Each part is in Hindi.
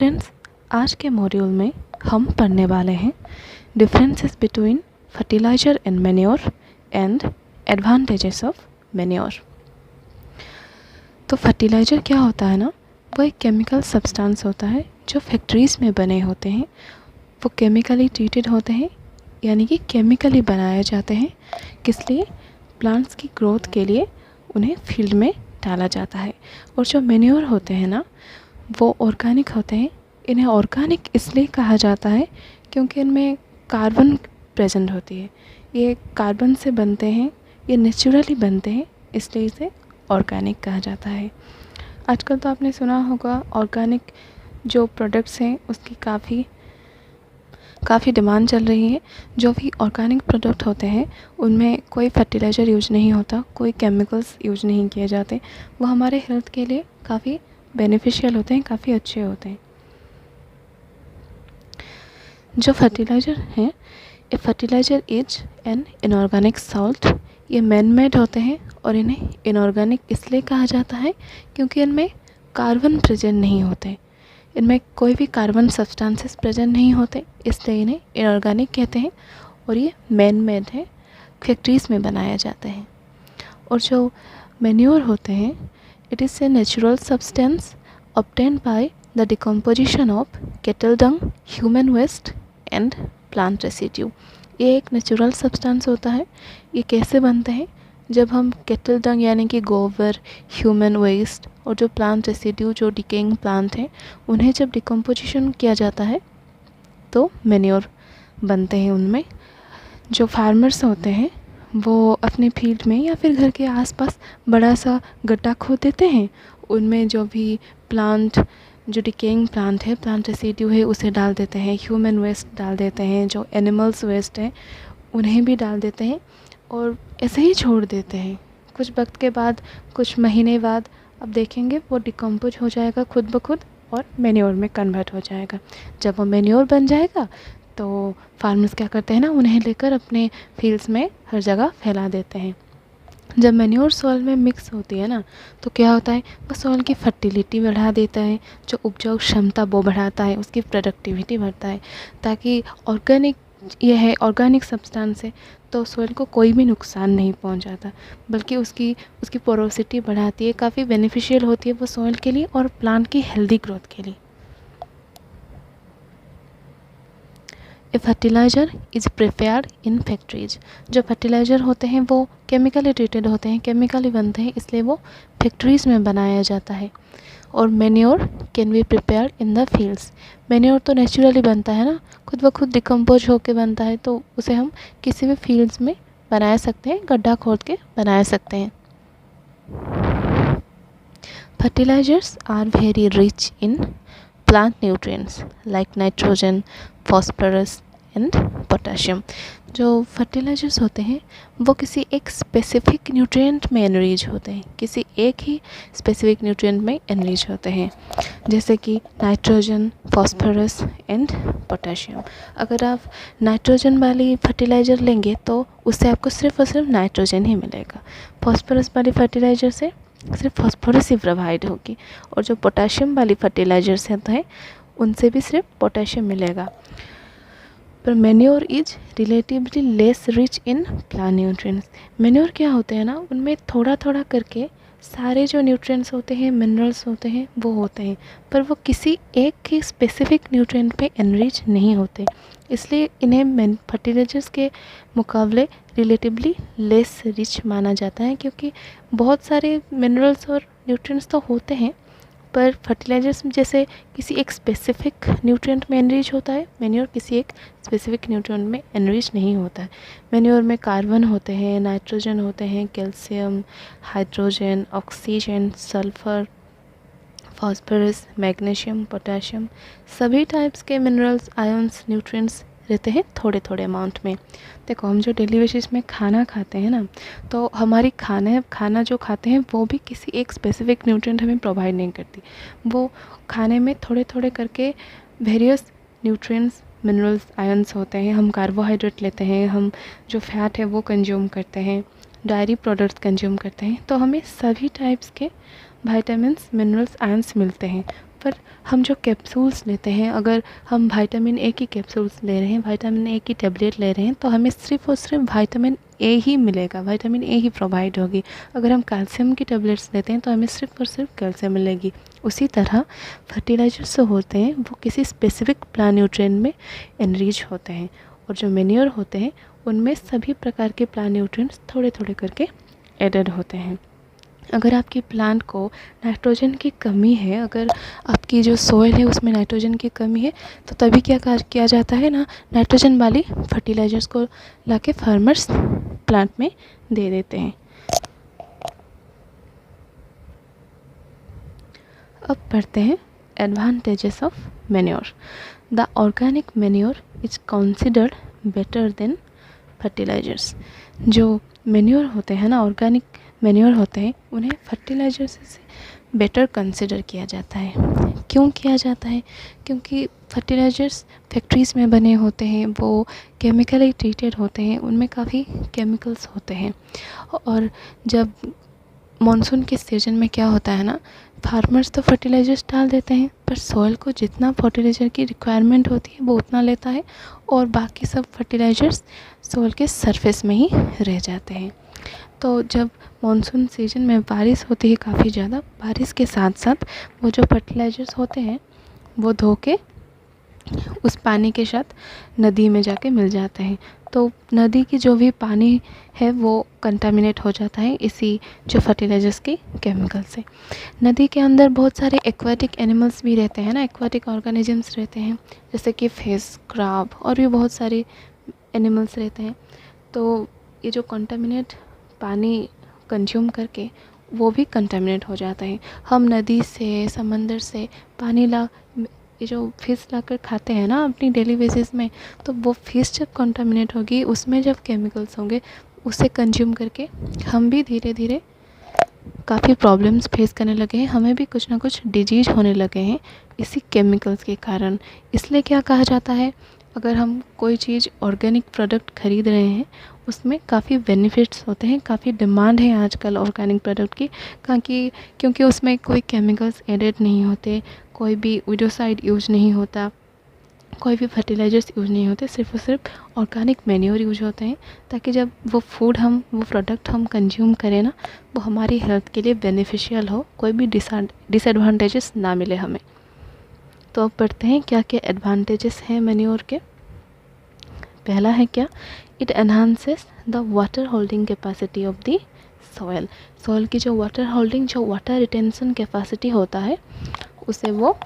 फ्रेंड्स, आज के मॉड्यूल में हम पढ़ने वाले हैं differences between fertiliser and manure and advantages of manure. तो फर्टिलाइज़र क्या होता है ना, वो एक केमिकल सब्सटेंस होता है जो फैक्ट्रीज़ में बने होते हैं। वो केमिकली ट्रीटेड होते हैं, यानी कि केमिकली बनाए जाते हैं। किस लिए? प्लांट्स की ग्रोथ के लिए उन्हें फील्ड में डाला जाता है। और जो मैन्योर होते हैं ना, वो ऑर्गेनिक होते हैं। इन्हें ऑर्गेनिक इसलिए कहा जाता है क्योंकि इनमें कार्बन प्रेजेंट होती है। ये कार्बन से बनते हैं, ये नेचुरली बनते हैं, इसलिए इसे ऑर्गेनिक कहा जाता है। आजकल तो आपने सुना होगा ऑर्गेनिक जो प्रोडक्ट्स हैं उसकी काफ़ी डिमांड चल रही है। जो भी ऑर्गेनिक प्रोडक्ट होते हैं उनमें कोई फर्टिलाइज़र यूज नहीं होता, कोई केमिकल्स यूज नहीं किए जाते। वो हमारे हेल्थ के लिए काफ़ी बेनिफिशियल होते हैं, काफ़ी अच्छे होते हैं। जो फर्टिलाइज़र हैं, a fertilizer is an inorganic salt. ये मैन मेड होते हैं और इन्हें इनऑर्गेनिक इसलिए कहा जाता है क्योंकि इनमें कार्बन प्रेजेंट नहीं होते। इनमें कोई भी कार्बन सब्सटेंसेस प्रेजेंट नहीं होते, इसलिए इन्हें इनऑर्गेनिक कहते हैं। और ये मैन मेड है, फैक्ट्रीज़ में बनाया जाता है। और जो मैन्योर होते हैं, it is a natural substance obtained by the decomposition of cattle dung, human waste and plant residue। ये एक नेचुरल सब्सटेंस होता है। ये कैसे बनते हैं? जब हम कैटल डंग यानी कि गोबर, ह्यूमन वेस्ट और जो प्लांट रेसिड्यू, जो डिकेइंग प्लांट हैं, उन्हें जब डिकम्पोजिशन किया जाता है तो मैन्योर बनते हैं। उनमें जो फार्मर्स होते हैं वो अपने फील्ड में या फिर घर के आसपास बड़ा सा गड्ढा खोद देते हैं। उनमें जो भी प्लांट, जो डिकेइंग प्लांट है, प्लांट रेसिड्यू है, उसे डाल देते हैं। ह्यूमन वेस्ट डाल देते हैं, जो एनिमल्स वेस्ट है उन्हें भी डाल देते हैं और ऐसे ही छोड़ देते हैं। कुछ वक्त के बाद, कुछ महीने बाद अब देखेंगे वो डिकम्पोज हो जाएगा खुद ब खुद और मैन्योर में कन्वर्ट हो जाएगा। जब वो मैन्योर बन जाएगा तो फार्मर्स क्या करते हैं ना, उन्हें लेकर अपने फील्ड्स में हर जगह फैला देते हैं। जब मैन्योर सॉइल में मिक्स होती है ना, तो क्या होता है, वो सॉइल की फर्टिलिटी बढ़ा देता है, जो उपजाऊ क्षमता वो बढ़ाता है, उसकी प्रोडक्टिविटी बढ़ता है। ताकि ऑर्गेनिक, ये है ऑर्गेनिक सब्सटेंस है, तो सॉइल को कोई भी नुकसान नहीं पहुंचाता, बल्कि उसकी पोरोसिटी बढ़ाती है, काफ़ी बेनिफिशियल होती है वो सॉइल के लिए और प्लांट की हेल्दी ग्रोथ के लिए। A fertilizer is prepared in factories. जो फर्टिलाइज़र होते हैं वो केमिकली ट्रीटेड होते हैं, केमिकली बनते हैं, इसलिए वो फैक्ट्रीज़ में बनाया जाता है। और manure can be prepared in the fields. Manure तो नेचुरली बनता है ना, खुद ब खुद डिकम्पोज होकर बनता है, तो उसे हम किसी भी फील्ड्स में बना सकते हैं, गड्ढा खोद के बना सकते हैं। Fertilisers are very rich in plant nutrients like nitrogen, phosphorus and potassium. जो फर्टिलाइजर्स होते हैं वो किसी एक स्पेसिफिक न्यूट्रिएंट में एनरिच होते हैं, किसी एक ही स्पेसिफिक न्यूट्रिएंट में एनरिच होते हैं, जैसे कि नाइट्रोजन, फॉस्फोरस एंड पोटाशियम। अगर आप नाइट्रोजन वाली फर्टिलाइज़र लेंगे तो उससे आपको सिर्फ और सिर्फ नाइट्रोजन ही मिलेगा। फॉस्फोरस वाली फर्टिलाइज़र से सिर्फ फॉस्फोरस ही प्रोवाइड होगी। और जो पोटाशियम वाली फर्टिलाइजर्स होते हैं उनसे भी सिर्फ पोटाशियम मिलेगा। पर manure is relatively less rich in plant nutrients. Manure क्या होते हैं ना, उनमें थोड़ा थोड़ा करके सारे जो न्यूट्रिएंट्स होते हैं, मिनरल्स होते हैं, वो होते हैं, पर वो किसी एक ही स्पेसिफिक न्यूट्रिएंट पे एनरिच नहीं होते। इसलिए इन्हें फर्टिलाइजर्स के मुकाबले रिलेटिवली लेस रिच माना जाता है, क्योंकि बहुत सारे मिनरल्स और न्यूट्रिएंट्स तो होते हैं, पर फर्टिलाइजर्स जैसे किसी एक स्पेसिफिक न्यूट्रिएंट में एनरिच होता है, मैन्योर किसी एक स्पेसिफिक न्यूट्रिएंट में एनरिच नहीं होता है। मैन्योर में कार्बन होते हैं, नाइट्रोजन होते हैं, calcium, hydrogen, oxygen, sulphur, phosphorus, magnesium, potassium, सभी टाइप्स के मिनरल्स, आयंस, न्यूट्रिएंट्स रहते हैं थोड़े थोड़े अमाउंट में। देखो, हम जो डेली बेसिस में खाना खाते हैं ना, तो हमारी खाना जो खाते हैं वो भी किसी एक स्पेसिफिक न्यूट्रिएंट हमें प्रोवाइड नहीं करती। वो खाने में थोड़े थोड़े करके वेरियस न्यूट्रिएंट्स, मिनरल्स, आयंस होते हैं। हम कार्बोहाइड्रेट लेते हैं, हम जो फैट है वो कंज्यूम करते हैं, डायरी प्रोडक्ट्स कंज्यूम करते हैं, तो हमें सभी टाइप्स के विटामिन्स, मिनरल्स, आयंस मिलते हैं। पर हम जो कैप्सूल्स लेते हैं, अगर हम विटामिन ए की कैप्सूल्स ले रहे हैं, विटामिन ए की टेबलेट ले रहे हैं, तो हमें सिर्फ़ और सिर्फ विटामिन ए ही मिलेगा, विटामिन ए ही प्रोवाइड होगी। अगर हम कैल्शियम की टेबलेट्स लेते हैं तो हमें सिर्फ़ और सिर्फ कैल्शियम मिलेगी। उसी तरह फर्टिलाइजर्स जो होते हैं वो किसी स्पेसिफिक प्लांट न्यूट्रिएंट में एनरिच होते हैं, और जो मैन्योर होते हैं उनमें सभी प्रकार के प्लांट न्यूट्रिएंट्स थोड़े थोड़े करके एडेड होते हैं। अगर आपके प्लांट को नाइट्रोजन की कमी है, अगर आपकी जो सोइल है उसमें नाइट्रोजन की कमी है, तो तभी क्या किया जाता है ना, नाइट्रोजन वाली फर्टिलाइजर्स को लाके फार्मर्स प्लांट में दे देते हैं। अब पढ़ते हैं advantages of manure. The organic manure is considered better than fertilisers. जो मैन्योर होते हैं ना, ऑर्गेनिक मैन्योर होते हैं, उन्हें फर्टिलाइजर से बेटर कंसिडर किया जाता है। क्यों किया जाता है? क्योंकि फर्टिलाइजर्स फैक्ट्रीज़ में बने होते हैं, वो केमिकली ट्रीटेड होते हैं, उनमें काफ़ी केमिकल्स होते हैं। और जब मॉनसून के सीजन में क्या होता है ना, फार्मर्स तो फर्टिलाइजर्स डाल देते हैं, पर सॉइल को जितना फर्टिलाइज़र की रिक्वायरमेंट होती है वो उतना लेता है, और बाकी सब फर्टिलाइजर्स सॉइल के सरफेस में ही रह जाते हैं। तो जब मॉनसून सीजन में बारिश होती है काफ़ी ज़्यादा, बारिश के साथ साथ वो जो फर्टिलाइजर्स होते हैं वो धो के उस पानी के साथ नदी में जाके मिल जाते हैं। तो नदी की जो भी पानी है वो कंटामिनेट हो जाता है इसी जो फर्टिलाइजर्स के केमिकल से। नदी के अंदर बहुत सारे एक्वाटिक एनिमल्स भी रहते हैं ना, एक्वाटिक ऑर्गेनिजम्स रहते हैं, जैसे कि फिश, क्रैब और भी बहुत सारे एनिमल्स रहते हैं। तो ये जो कंटामिनेट पानी कंज्यूम करके वो भी कंटामिनेट हो जाता है। हम नदी से, समंदर से पानी ये जो फ़िश लाकर खाते हैं ना अपनी डेली बेसिस में, तो वो फ़िश जब कंटामिनेट होगी, उसमें जब केमिकल्स होंगे, उसे कंज्यूम करके हम भी धीरे धीरे काफ़ी प्रॉब्लम्स फेस करने लगे हैं, हमें भी कुछ ना कुछ डिजीज होने लगे हैं इसी केमिकल्स के कारण। इसलिए क्या कहा जाता है, अगर हम कोई चीज़ ऑर्गेनिक प्रोडक्ट खरीद रहे हैं उसमें काफ़ी बेनिफिट्स होते हैं, काफ़ी डिमांड है आजकल ऑर्गेनिक प्रोडक्ट की, क्योंकि उसमें कोई केमिकल्स एडेड नहीं होते, कोई भी वीडियोसाइड यूज नहीं होता, कोई भी फर्टिलाइजर्स यूज नहीं होते, सिर्फ और सिर्फ ऑर्गेनिक मैन्योर यूज होते हैं, ताकि जब वो प्रोडक्ट हम कंज्यूम करें ना, वो हमारी हेल्थ के लिए बेनिफिशियल हो, कोई भी डिसएडवांटेजेस ना मिले हमें। तो अब पढ़ते हैं क्या क्या एडवांटेजेस हैं मैन्योर के। पहला है क्या, it enhances the water holding capacity of the soil. Soil की जो वाटर रिटेंशन कैपेसिटी होता है उसे वो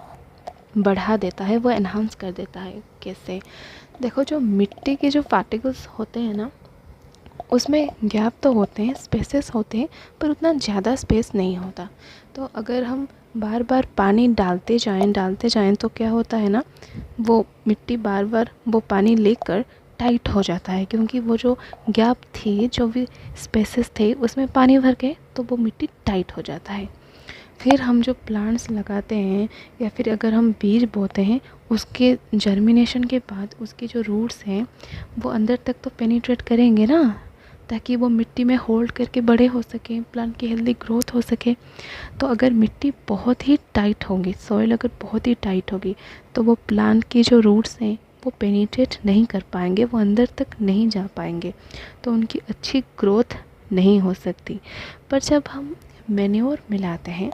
बढ़ा देता है, वो एनहांस कर देता है। कैसे? देखो, जो मिट्टी के जो पार्टिकल्स होते हैं ना, उसमें गैप तो होते हैं, स्पेसेस होते हैं, पर उतना ज़्यादा स्पेस नहीं होता। तो अगर हम बार बार पानी डालते जाएं तो क्या होता है ना, वो मिट्टी बार बार वो पानी लेकर टाइट हो जाता है, क्योंकि वो जो गैप थी, जो भी स्पेसेस थे, उसमें पानी भर के तो वो मिट्टी टाइट हो जाता है। फिर हम जो प्लांट्स लगाते हैं या फिर अगर हम बीज बोते हैं, उसके जर्मिनेशन के बाद उसके जो रूट्स हैं वो अंदर तक तो पेनिट्रेट करेंगे ना, ताकि वो मिट्टी में होल्ड करके बड़े हो सकें, प्लांट की हेल्दी ग्रोथ हो सके। तो अगर मिट्टी बहुत ही टाइट होगी, सॉइल अगर बहुत ही टाइट होगी, तो वो प्लांट की जो रूट्स हैं वो पेनिट्रेट नहीं कर पाएंगे, वो अंदर तक नहीं जा पाएंगे, तो उनकी अच्छी ग्रोथ नहीं हो सकती। पर जब हम मैन्योर मिलाते हैं,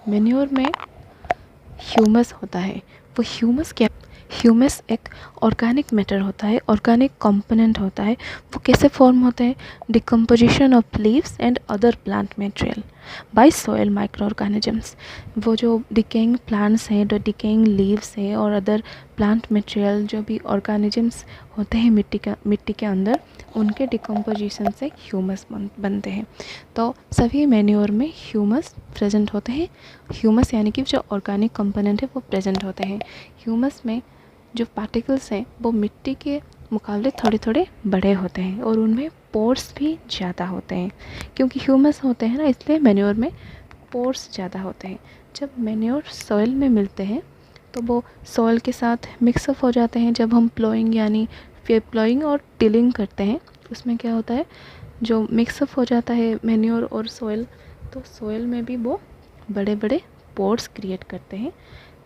मैन्योर में ह्यूमस होता है, वो ह्यूमस एक ऑर्गेनिक मैटर होता है, ऑर्गेनिक कंपोनेंट होता है। वो कैसे फॉर्म होते हैं? Decomposition of leaves and other plant material by soil micro organisms. वो जो डिकेइंग प्लांट्स हैं, जो डिकेइंग लीव्स हैं और अदर प्लांट मटेरियल, जो भी ऑर्गेनिजम्स होते हैं मिट्टी के अंदर, उनके डिकम्पोजिशन से ह्यूमस बनते हैं। तो सभी मैन्योर में ह्यूमस प्रेजेंट होते हैं। ह्यूमस यानी कि जो ऑर्गेनिक कंपोनेंट है वो प्रेजेंट होते हैं। ह्यूमस में जो पार्टिकल्स हैं वो मिट्टी के मुकाबले थोड़े थोड़े बड़े होते हैं, और उनमें पोर्स भी ज़्यादा होते हैं। क्योंकि ह्यूमस होते हैं ना, इसलिए मैन्योर में पोर्स ज़्यादा होते हैं। जब मैन्योर सॉइल में मिलते हैं तो वो सॉइल के साथ मिक्सअप हो जाते हैं। जब हम प्लोइंग और टिलिंग करते हैं, उसमें क्या होता है, जो मिक्सअप हो जाता है मैन्योर और सॉइल, तो सॉइल में भी वो बड़े बड़े पोर्स क्रिएट करते हैं,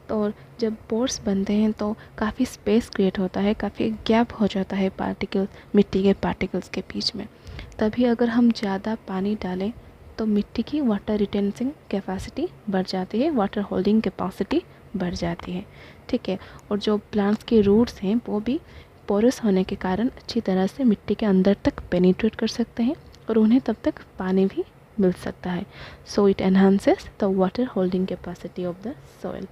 तो जब पोर्स बनते हैं तो काफ़ी स्पेस क्रिएट होता है, काफ़ी गैप हो जाता है पार्टिकल, मिट्टी के पार्टिकल्स के बीच में। तभी अगर हम ज़्यादा पानी डालें तो मिट्टी की वाटर रिटेंसिंग कैपेसिटी बढ़ जाती है, वाटर होल्डिंग कैपेसिटी बढ़ जाती है, ठीक है। और जो प्लांट्स के रूट्स हैं वो भी पोरस होने के कारण अच्छी तरह से मिट्टी के अंदर तक पेनिट्रेट कर सकते हैं और उन्हें तब तक पानी भी मिल सकता है। So it enhances the water holding capacity of the soil.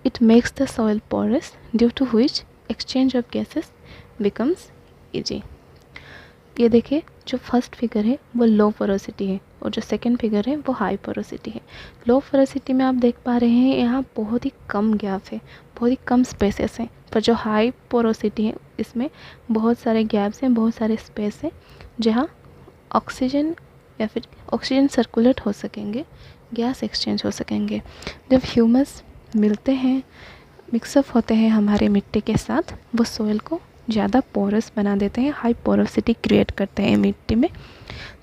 It makes the soil porous due to which exchange of gases becomes easy. ये देखिए, जो फर्स्ट फिगर है वो लो पोरोसिटी है और जो सेकंड फिगर है वो हाई पोरोसिटी है। लो पोरोसिटी में आप देख पा रहे हैं यहाँ बहुत ही कम गैप है, बहुत ही कम स्पेसेस हैं। पर जो हाई पोरोसिटी है इसमें बहुत सारे गैप्स हैं, बहुत सारे स्पेस हैं जहाँ ऑक्सीजन या फिर ऑक्सीजन सर्कुलेट हो सकेंगे, गैस एक्सचेंज हो सकेंगे। जब ह्यूमस मिलते हैं, मिक्सअप होते हैं हमारे मिट्टी के साथ, वो सॉइल को ज़्यादा पोरस बना देते हैं, हाई पोरोसिटी क्रिएट करते हैं मिट्टी में,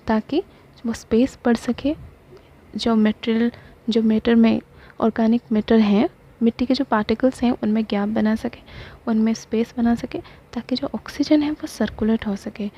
ताकि वो स्पेस बढ़ सके। जो मैटर में ऑर्गेनिक मैटर हैं, मिट्टी के जो पार्टिकल्स हैं उनमें गैप बना सके, उनमें स्पेस बना सके, ताकि जो ऑक्सीजन है वो सर्कुलेट हो सके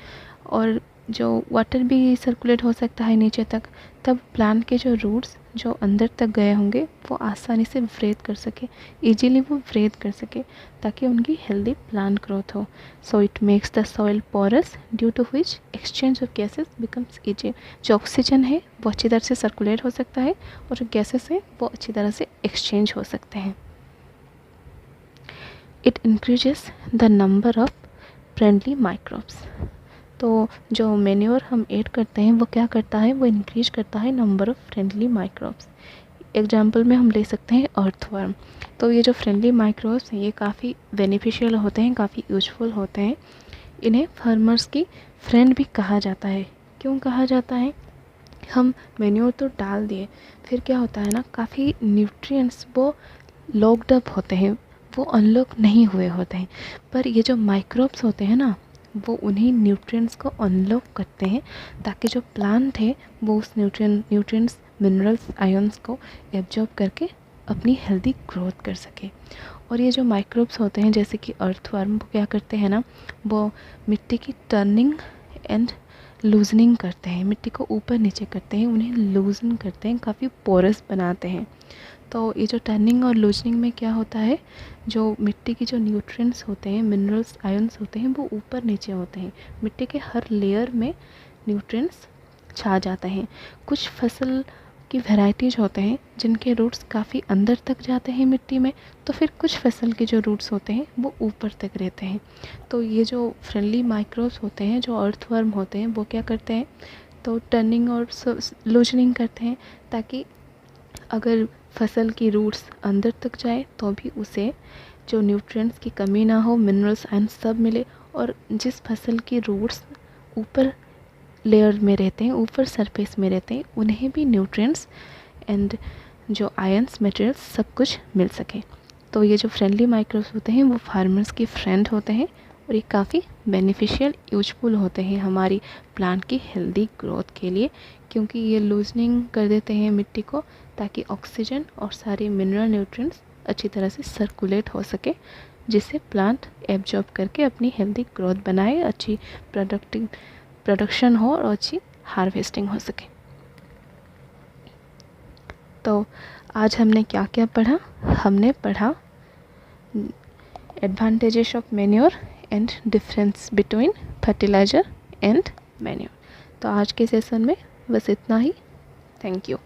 और जो वाटर भी सर्कुलेट हो सकता है नीचे तक। तब प्लांट के जो रूट्स जो अंदर तक गए होंगे वो आसानी से ब्रीथ कर सके, इजीली वो ब्रीथ कर सके, ताकि उनकी हेल्दी प्लांट ग्रोथ हो। So it makes the soil porous due to which exchange of gases becomes easy. जो ऑक्सीजन है वो अच्छी तरह से सर्कुलेट हो सकता है और जो गैसेस हैं वो अच्छी तरह से एक्सचेंज हो सकते हैं। It increases the number of friendly microbes. तो जो मेन्योर हम ऐड करते हैं वो क्या करता है, वो इंक्रीज करता है number of friendly microbes. Example में हम ले सकते हैं अर्थवर्म। तो ये जो फ्रेंडली माइक्रोब्स हैं ये काफ़ी बेनिफिशियल होते हैं, काफ़ी यूजफुल होते हैं। इन्हें फार्मर्स की फ्रेंड भी कहा जाता है। क्यों कहा जाता है? हम मेन्योर तो डाल दिए, फिर क्या होता है ना, काफ़ी न्यूट्रिएंट्स वो लॉक्ड अप होते हैं, वो अनलॉक नहीं हुए होते हैं। पर ये जो माइक्रोब्स होते हैं ना, वो उन्हीं न्यूट्रिएंट्स को अनलॉक करते हैं, ताकि जो प्लांट है वो उस न्यूट्रिएंट्स, मिनरल्स, आयंस को एब्जॉर्ब करके अपनी हेल्दी ग्रोथ कर सके। और ये जो माइक्रोब्स होते हैं जैसे कि अर्थवर्म, वो क्या करते हैं ना, वो मिट्टी की टर्निंग एंड लूजनिंग करते हैं, मिट्टी को ऊपर नीचे करते हैं, उन्हें लूजन करते हैं, काफ़ी पोरस बनाते हैं। तो ये जो टर्निंग और लूजनिंग में क्या होता है, जो मिट्टी की जो न्यूट्रिएंट्स होते हैं, मिनरल्स, आयंस होते हैं, वो ऊपर नीचे होते हैं। मिट्टी के हर लेयर में न्यूट्रिएंट्स छा जाते हैं। कुछ फसल की वैरायटीज होते हैं जिनके रूट्स काफ़ी अंदर तक जाते हैं मिट्टी में, तो फिर कुछ फसल के जो रूट्स होते हैं वो ऊपर तक रहते हैं। तो ये जो फ्रेंडली माइक्रोब्स होते हैं, जो अर्थवर्म होते हैं, वो क्या करते हैं, तो टर्निंग और लूजनिंग करते हैं, ताकि अगर फसल की रूट्स अंदर तक जाए तो भी उसे जो न्यूट्रिएंट्स की कमी ना हो, मिनरल्स एंड सब मिले। और जिस फसल की रूट्स ऊपर लेयर में रहते हैं, ऊपर सरफेस में रहते हैं, उन्हें भी न्यूट्रिएंट्स एंड जो आयंस, मटेरियल्स सब कुछ मिल सके। तो ये जो फ्रेंडली माइक्रोब्स होते हैं वो फार्मर्स की फ्रेंड होते हैं और ये काफ़ी बेनिफिशियल, यूजफुल होते हैं हमारी प्लांट की हेल्दी ग्रोथ के लिए, क्योंकि ये लूजनिंग कर देते हैं मिट्टी को, ताकि ऑक्सीजन और सारे मिनरल न्यूट्रिएंट्स अच्छी तरह से सर्कुलेट हो सके, जिससे प्लांट एब्जॉर्ब करके अपनी हेल्दी ग्रोथ बनाए, अच्छी प्रोडक्शन हो और अच्छी हार्वेस्टिंग हो सके। तो आज हमने क्या क्या पढ़ा? हमने पढ़ा advantages of manure and difference between fertiliser and manure. तो आज के सेशन में बस इतना ही। Thank you.